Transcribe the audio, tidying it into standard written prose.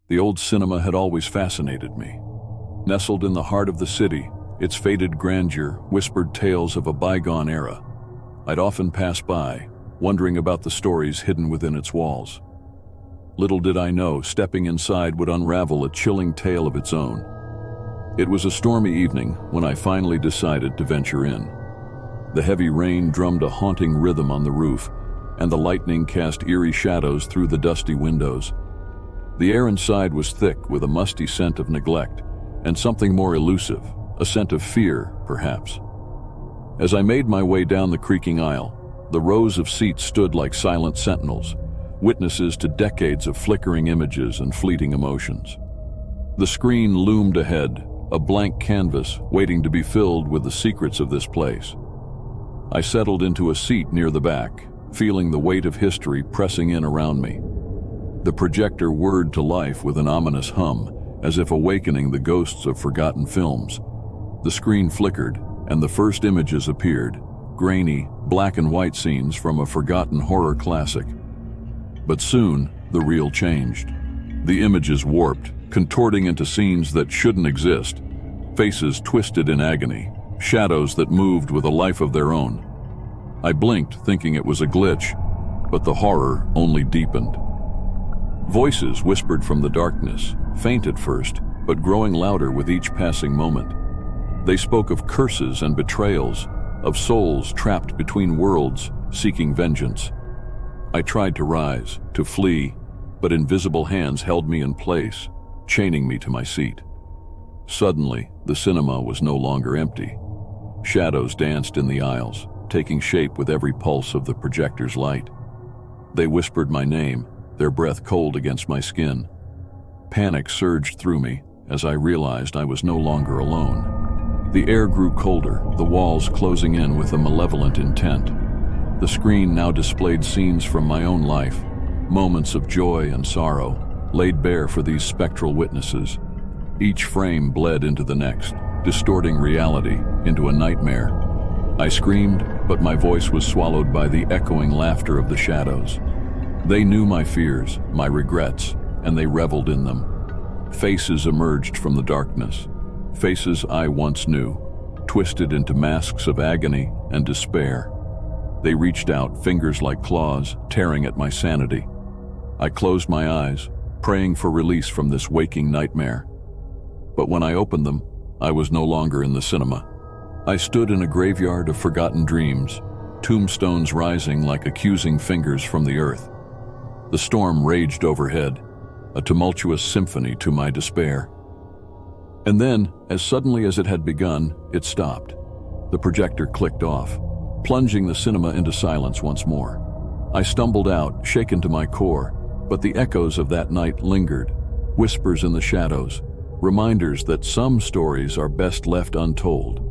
The old cinema had always fascinated me. Nestled in the heart of the city, its faded grandeur whispered tales of a bygone era. I'd often pass by, wondering about the stories hidden within its walls. Little did I know, stepping inside would unravel a chilling tale of its own. It was a stormy evening when I finally decided to venture in. The heavy rain drummed a haunting rhythm on the roof, and the lightning cast eerie shadows through the dusty windows. The air inside was thick with a musty scent of neglect, and something more elusive, a scent of fear, perhaps. As I made my way down the creaking aisle, the rows of seats stood like silent sentinels, witnesses to decades of flickering images and fleeting emotions. The screen loomed ahead, a blank canvas waiting to be filled with the secrets of this place. I settled into a seat near the back, feeling the weight of history pressing in around me. The projector whirred to life with an ominous hum, as if awakening the ghosts of forgotten films. The screen flickered, and the first images appeared, grainy, black and white scenes from a forgotten horror classic. But soon, the reel changed. The images warped, contorting into scenes that shouldn't exist, faces twisted in agony, shadows that moved with a life of their own. I blinked, thinking it was a glitch, but the horror only deepened. Voices whispered from the darkness, faint at first, but growing louder with each passing moment. They spoke of curses and betrayals, of souls trapped between worlds, seeking vengeance. I tried to rise, to flee, but invisible hands held me in place, chaining me to my seat. Suddenly, the cinema was no longer empty. Shadows danced in the aisles, taking shape with every pulse of the projector's light. They whispered my name, their breath cold against my skin. Panic surged through me as I realized I was no longer alone. The air grew colder, the walls closing in with a malevolent intent. The screen now displayed scenes from my own life, moments of joy and sorrow, laid bare for these spectral witnesses. Each frame bled into the next, distorting reality into a nightmare. I screamed, but my voice was swallowed by the echoing laughter of the shadows. They knew my fears, my regrets, and they reveled in them. Faces emerged from the darkness, faces I once knew, twisted into masks of agony and despair. They reached out, fingers like claws, tearing at my sanity. I closed my eyes, praying for release from this waking nightmare. But when I opened them, I was no longer in the cinema. I stood in a graveyard of forgotten dreams, tombstones rising like accusing fingers from the earth. The storm raged overhead, a tumultuous symphony to my despair. And then, as suddenly as it had begun, it stopped. The projector clicked off, plunging the cinema into silence once more. I stumbled out, shaken to my core, but the echoes of that night lingered, whispers in the shadows, reminders that some stories are best left untold.